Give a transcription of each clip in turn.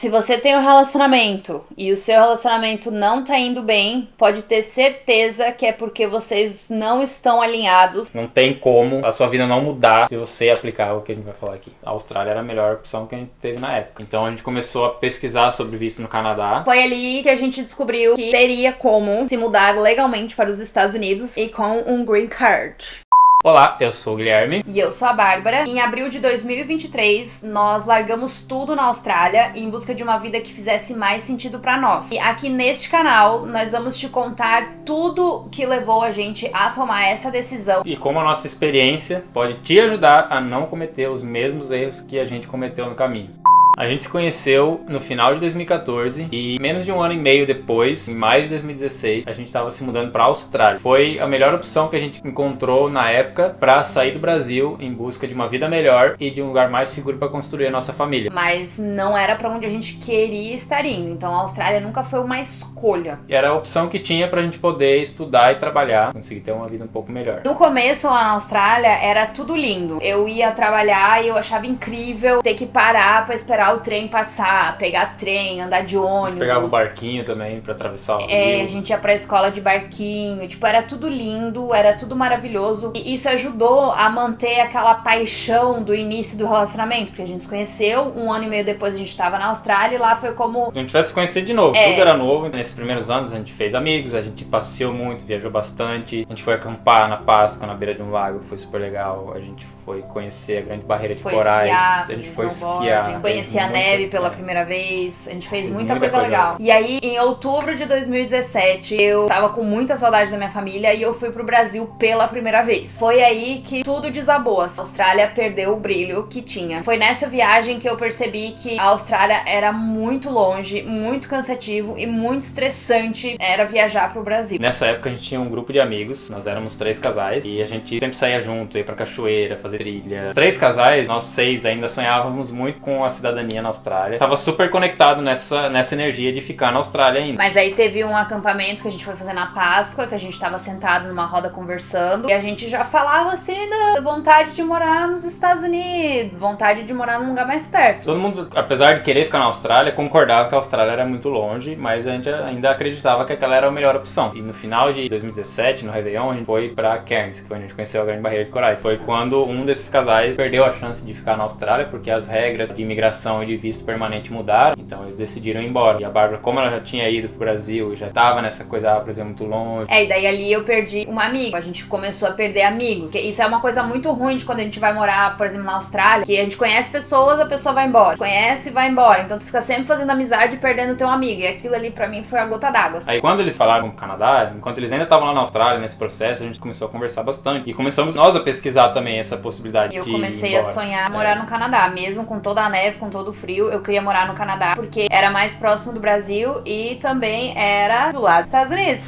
Se você tem um relacionamento e o seu relacionamento não tá indo bem, pode ter certeza que é porque vocês não estão alinhados. Não tem como a sua vida não mudar se você aplicar o que a gente vai falar aqui. A Austrália era a melhor opção que a gente teve na época. Então a gente começou a pesquisar sobre visto no Canadá. Foi ali que a gente descobriu que teria como se mudar legalmente para os Estados Unidos e com um green card. Olá, eu sou o Guilherme. E eu sou a Bárbara. Em abril de 2023, nós largamos tudo na Austrália em busca de uma vida que fizesse mais sentido pra nós. E aqui neste canal, nós vamos te contar tudo que levou a gente a tomar essa decisão. E como a nossa experiência pode te ajudar a não cometer os mesmos erros que a gente cometeu no caminho. A gente se conheceu no final de 2014 e menos de um ano e meio depois, em maio de 2016, a gente estava se mudando para a Austrália. Foi a melhor opção que a gente encontrou na época para sair do Brasil em busca de uma vida melhor e de um lugar mais seguro para construir a nossa família. Mas não era para onde a gente queria estar indo, então a Austrália nunca foi uma escolha. E era a opção que tinha para a gente poder estudar e trabalhar, conseguir ter uma vida um pouco melhor. No começo lá na Austrália era tudo lindo. Eu ia trabalhar e eu achava incrível ter que parar para esperar o trem passar, pegar trem, andar de ônibus. A gente pegava o barquinho também pra atravessar o rio. A gente ia pra escola de barquinho. Tipo, era tudo lindo, era tudo maravilhoso. E isso ajudou a manter aquela paixão do início do relacionamento. Porque a gente se conheceu, um ano e meio depois a gente tava na Austrália e lá foi como... Se a gente tivesse se conhecido de novo, tudo era novo. Nesses primeiros anos a gente fez amigos, a gente passeou muito, viajou bastante. A gente foi acampar na Páscoa, na beira de um lago, foi super legal. A gente foi conhecer a Grande Barreira de Corais. Esquiar, a gente foi esquiar. Conhecer a neve pela primeira vez. A gente fez muita coisa legal. E aí, em outubro de 2017, eu tava com muita saudade da minha família e eu fui pro Brasil pela primeira vez. Foi aí que tudo desabou. A Austrália perdeu o brilho que tinha. Foi nessa viagem que eu percebi que a Austrália era muito longe, muito cansativo e muito estressante era viajar pro Brasil. Nessa época a gente tinha um grupo de amigos, nós éramos 3 casais e a gente sempre saía junto, ia pra cachoeira, fazer trilha. Os 3 casais, nós 6 ainda sonhávamos muito com a cidadania na Austrália. Tava super conectado nessa energia de ficar na Austrália ainda. Mas aí teve um acampamento que a gente foi fazer na Páscoa, que a gente tava sentado numa roda conversando e a gente já falava assim da vontade de morar nos Estados Unidos, vontade de morar num lugar mais perto. Todo mundo, apesar de querer ficar na Austrália, concordava que a Austrália era muito longe, mas a gente ainda acreditava que aquela era a melhor opção. E no final de 2017, no Réveillon, a gente foi pra Cairns, que foi onde a gente conheceu a Grande Barreira de Corais. Foi quando um desses casais perdeu a chance de ficar na Austrália, porque as regras de imigração e de visto permanente mudaram, então eles decidiram ir embora. E a Bárbara, como ela já tinha ido pro Brasil, já tava nessa coisa, o Brasil é muito longe. E daí ali eu perdi uma amiga, a gente começou a perder amigos. Isso é uma coisa muito ruim de quando a gente vai morar, por exemplo, na Austrália, que a gente conhece pessoas, a pessoa vai embora. Conhece e vai embora. Então tu fica sempre fazendo amizade e perdendo teu amigo. E aquilo ali pra mim foi a gota d'água. Aí quando eles falaram com o Canadá, enquanto eles ainda estavam lá na Austrália, nesse processo, a gente começou a conversar bastante. E começamos nós a pesquisar também essa possibilidade de ir embora. Eu comecei a sonhar morar no Canadá, mesmo com toda a neve, com todo o frio, eu queria morar no Canadá, porque era mais próximo do Brasil e também era do lado dos Estados Unidos.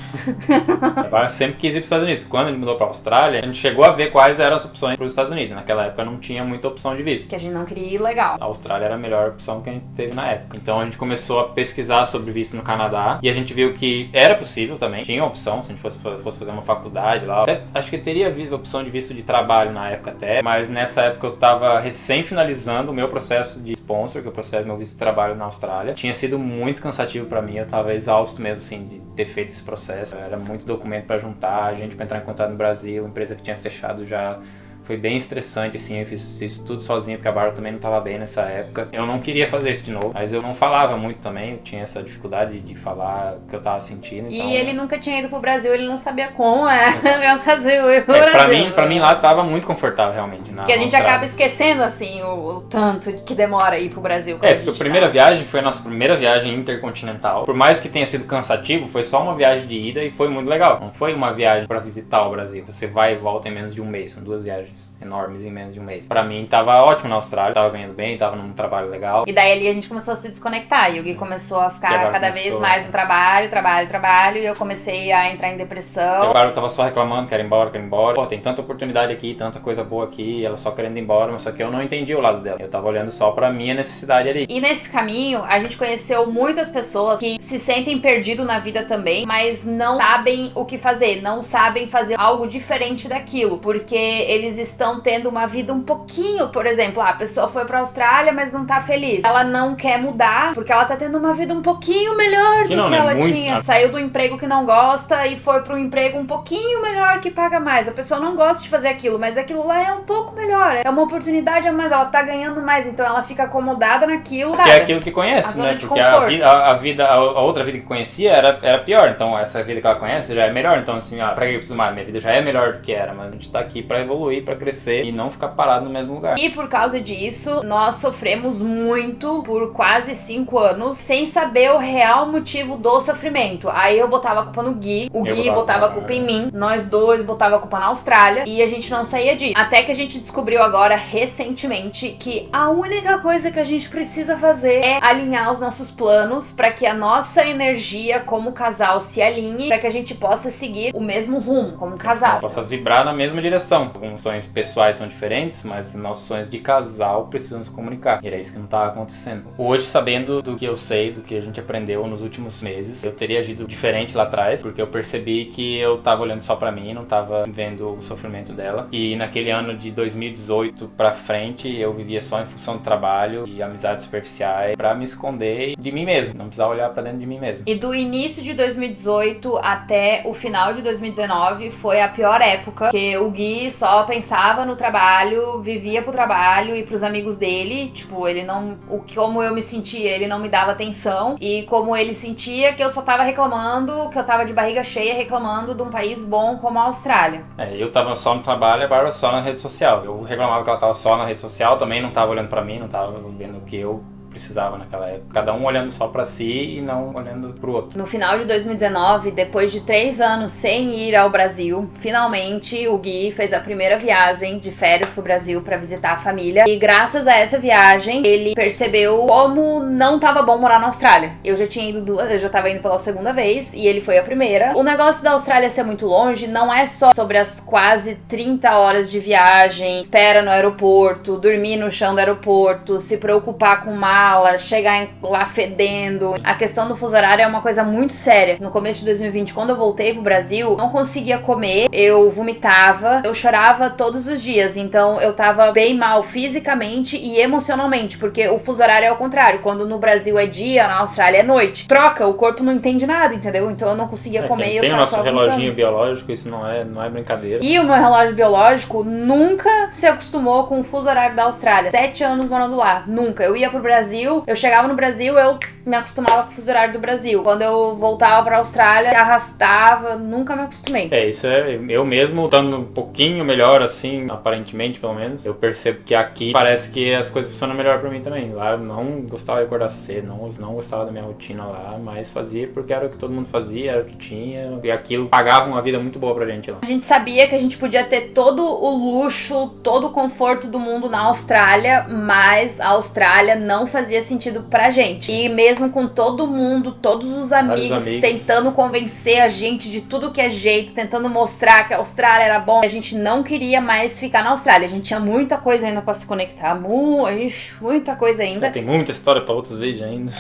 Agora sempre quis ir para os Estados Unidos. Quando a gente mudou para a Austrália, a gente chegou a ver quais eram as opções para os Estados Unidos. Naquela época não tinha muita opção de visto. Que a gente não queria ir legal. A Austrália era a melhor opção que a gente teve na época. Então a gente começou a pesquisar sobre visto no Canadá e a gente viu que era possível também. Tinha opção, se a gente fosse fazer uma faculdade lá. Até, acho que teria a opção de visto de trabalho na época até, mas nessa época eu estava recém finalizando o meu processo de sponsor, que é o processo do meu visto de trabalho na Austrália. Tinha sido muito cansativo pra mim, eu tava exausto mesmo assim de ter feito esse processo. Era muito documento pra juntar, gente pra entrar em contato no Brasil, empresa que tinha fechado já. Foi bem estressante, assim, eu fiz isso tudo sozinho, porque a Bárbara também não estava bem nessa época. Eu não queria fazer isso de novo, mas eu não falava muito também, eu tinha essa dificuldade de falar o que eu estava sentindo. Então... E ele nunca tinha ido pro Brasil, ele não sabia como Brasil. Pra mim lá tava muito confortável, realmente. Porque a gente acaba esquecendo, assim, o tanto que demora ir pro Brasil. Porque a primeira viagem foi a nossa primeira viagem intercontinental. Por mais que tenha sido cansativo, foi só uma viagem de ida e foi muito legal. Não foi uma viagem pra visitar o Brasil. Você vai e volta em menos de um mês, são 2 viagens enormes em menos de um mês. Pra mim tava ótimo na Austrália, tava ganhando bem, tava num trabalho legal. E daí ali a gente começou a se desconectar e o Gui começou a ficar cada vez mais no trabalho, e eu comecei a entrar em depressão. Agora eu tava só reclamando, quero ir embora. Pô, tem tanta oportunidade aqui, tanta coisa boa aqui, ela só querendo ir embora, mas só que eu não entendi o lado dela. Eu tava olhando só pra minha necessidade ali. E nesse caminho, a gente conheceu muitas pessoas que se sentem perdidos na vida também, mas não sabem o que fazer, não sabem fazer algo diferente daquilo, porque eles estão tendo uma vida um pouquinho, por exemplo, a pessoa foi pra Austrália, mas não tá feliz. Ela não quer mudar, porque ela tá tendo uma vida um pouquinho melhor do que ela tinha. Saiu do emprego que não gosta e foi pro emprego um pouquinho melhor que paga mais. A pessoa não gosta de fazer aquilo, mas aquilo lá é um pouco melhor. É uma oportunidade a mais, ela tá ganhando mais, então ela fica acomodada naquilo. Que é aquilo que conhece, né? Porque a outra vida que conhecia era pior. Então essa vida que ela conhece já é melhor. Então assim, pra que eu preciso mais? Minha vida já é melhor do que era, mas a gente tá aqui pra evoluir, pra crescer e não ficar parado no mesmo lugar. E por causa disso, nós sofremos muito por quase 5 anos sem saber o real motivo do sofrimento. Aí eu botava a culpa no Gui, o Gui botava a culpa em mim, nós dois botava a culpa na Austrália e a gente não saía disso. Até que a gente descobriu agora, recentemente, que a única coisa que a gente precisa fazer é alinhar os nossos planos pra que a nossa energia como casal se alinhe, pra que a gente possa seguir o mesmo rumo como casal. Possa vibrar na mesma direção. Alguns sonhos pessoais são diferentes, mas nossos sonhos de casal precisam se comunicar. E era isso que não estava acontecendo. Hoje, sabendo do que eu sei, do que a gente aprendeu nos últimos meses, eu teria agido diferente lá atrás, porque eu percebi que eu tava olhando só pra mim, não tava vendo o sofrimento dela. E naquele ano de 2018 pra frente, eu vivia só em função do trabalho e amizades superficiais pra me esconder de mim mesmo. Não precisava olhar pra dentro de mim mesmo. E do início de 2018 até o final de 2019 foi a pior época, porque o Gui só pensava no trabalho, vivia pro trabalho e pros amigos dele. Tipo, ele não... Como eu me sentia, ele não me dava atenção. E como ele sentia que eu só tava reclamando, que eu tava de barriga cheia reclamando de um país bom como a Austrália. Eu tava só no trabalho e a Bárbara só na rede social. Eu reclamava que ela tava só na rede social, também não tava olhando pra mim, não tava vendo o que eu precisava naquela época. Cada um olhando só pra si e não olhando pro outro. No final de 2019, depois de 3 anos sem ir ao Brasil, finalmente o Gui fez a primeira viagem de férias pro Brasil pra visitar a família. E graças a essa viagem, ele percebeu como não tava bom morar na Austrália. Eu já tinha ido 2, eu já tava indo pela segunda vez e ele foi a primeira. O negócio da Austrália ser muito longe não é só sobre as quase 30 horas de viagem, espera no aeroporto, dormir no chão do aeroporto, se preocupar com mala, chegar lá fedendo. A questão do fuso horário é uma coisa muito séria. No começo de 2020, quando eu voltei pro Brasil, não conseguia comer, eu vomitava, eu chorava todos os dias. Então eu tava bem mal fisicamente e emocionalmente, porque o fuso horário é ao contrário. Quando no Brasil é dia, na Austrália é noite. Troca, o corpo não entende nada, entendeu? Então eu não conseguia comer. Tem o nosso reloginho biológico, isso não é brincadeira. E o meu relógio biológico nunca se acostumou com o fuso horário da Austrália. 7 anos morando lá, nunca. Eu ia pro Brasil, eu chegava no Brasil, eu me acostumava com o fuso horário do Brasil. Quando eu voltava pra Austrália, arrastava, nunca me acostumei. Isso é, eu mesmo, estando um pouquinho melhor assim, aparentemente pelo menos, eu percebo que aqui parece que as coisas funcionam melhor pra mim também. Lá eu não gostava de acordar cedo, não gostava da minha rotina lá, mas fazia porque era o que todo mundo fazia, era o que tinha, e aquilo pagava uma vida muito boa pra gente lá. A gente sabia que a gente podia ter todo o luxo, todo o conforto do mundo na Austrália, mas a Austrália não fazia sentido pra gente. E mesmo com todo mundo, todos os amigos tentando convencer a gente de tudo que é jeito, tentando mostrar que a Austrália era bom, a gente não queria mais ficar na Austrália. A gente tinha muita coisa ainda pra se conectar, muita coisa ainda. Tem muita história pra outros vídeos ainda.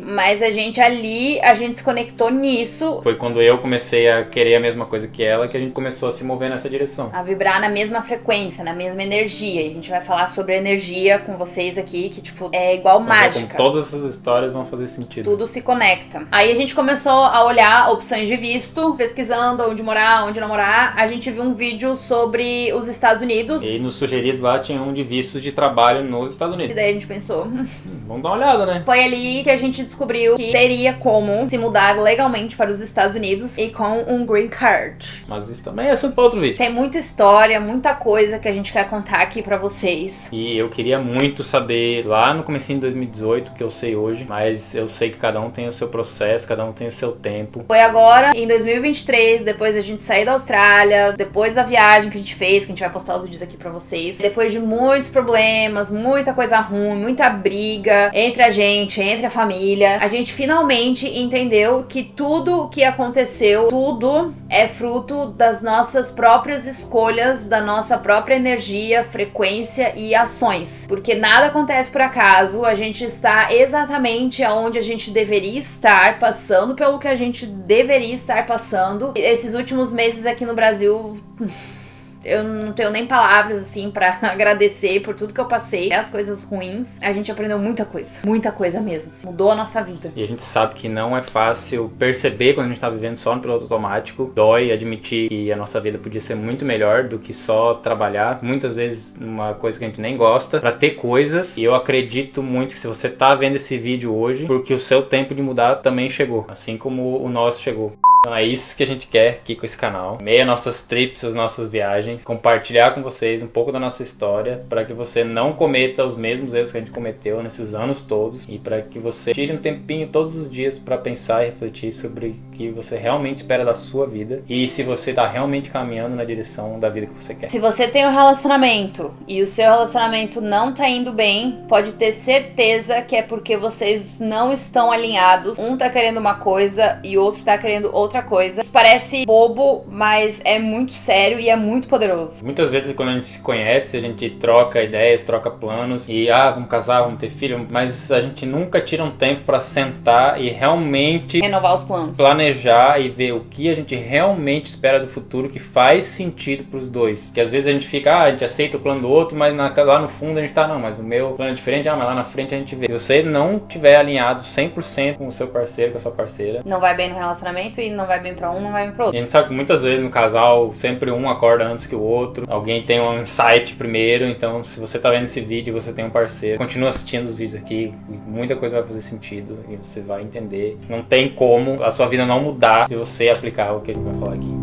Mas a gente se conectou nisso. Foi quando eu comecei a querer a mesma coisa que ela, que a gente começou a se mover nessa direção. A vibrar na mesma frequência, na mesma energia. E a gente vai falar sobre energia com vocês aqui, que tipo, é igual mágica. Como todas essas histórias vão fazer sentido. Tudo se conecta. Aí a gente começou a olhar opções de visto, pesquisando onde morar, onde não morar. A gente viu um vídeo sobre os Estados Unidos. E nos sugeridos lá tinha um de vistos de trabalho nos Estados Unidos. E daí a gente pensou, vamos dar uma olhada, né? Foi ali que a gente descobriu que teria como se mudar legalmente para os Estados Unidos e com um green card. Mas isso também é assunto para outro vídeo. Tem muita história, muita coisa que a gente quer contar aqui pra vocês. E eu queria muito saber lá no comecinho de 2018, que eu sei hoje, mas eu sei que cada um tem o seu processo, cada um tem o seu tempo. Foi agora, em 2023, depois da gente sair da Austrália, depois da viagem que a gente fez, que a gente vai postar os vídeos aqui pra vocês, depois de muitos problemas, muita coisa ruim, muita briga entre a gente, entre a família, a gente finalmente entendeu que tudo o que aconteceu, tudo é fruto das nossas próprias escolhas, da nossa própria energia, frequência e ações. Porque nada acontece por acaso, a gente está exatamente onde a gente deveria estar, passando pelo que a gente deveria estar passando. Esses últimos meses aqui no Brasil eu não tenho nem palavras, assim, pra agradecer por tudo que eu passei, as coisas ruins. A gente aprendeu muita coisa mesmo, assim. Mudou a nossa vida. E a gente sabe que não é fácil perceber quando a gente tá vivendo só no piloto automático. Dói admitir que a nossa vida podia ser muito melhor do que só trabalhar, muitas vezes numa coisa que a gente nem gosta, pra ter coisas. E eu acredito muito que se você tá vendo esse vídeo hoje, porque o seu tempo de mudar também chegou, assim como o nosso chegou. Então é isso que a gente quer aqui com esse canal. Meia nossas trips, as nossas viagens, compartilhar com vocês um pouco da nossa história, para que você não cometa os mesmos erros que a gente cometeu nesses anos todos, e para que você tire um tempinho todos os dias para pensar e refletir sobre o que você realmente espera da sua vida e se você tá realmente caminhando na direção da vida que você quer. Se você tem um relacionamento e o seu relacionamento não tá indo bem, pode ter certeza que é porque vocês não estão alinhados. Um tá querendo uma coisa e o outro tá querendo outra coisa. Isso parece bobo, mas é muito sério e é muito poderoso. Muitas vezes quando a gente se conhece, a gente troca ideias, troca planos e vamos casar, vamos ter filho, mas a gente nunca tira um tempo pra sentar e realmente renovar os planos, planejar e ver o que a gente realmente espera do futuro que faz sentido pros dois. Porque às vezes a gente fica, a gente aceita o plano do outro, mas lá no fundo a gente tá, não, mas o meu plano é diferente, mas lá na frente a gente vê. Se você não tiver alinhado 100% com o seu parceiro, com a sua parceira, não vai bem no relacionamento e não vai bem pra um, não vai bem pro outro. E a gente sabe que muitas vezes no casal, sempre um acorda antes que o outro, alguém tem um insight primeiro, então se você tá vendo esse vídeo e você tem um parceiro, continua assistindo os vídeos aqui, muita coisa vai fazer sentido e você vai entender. Não tem como a sua vida não mudar se você aplicar o que a gente vai falar aqui.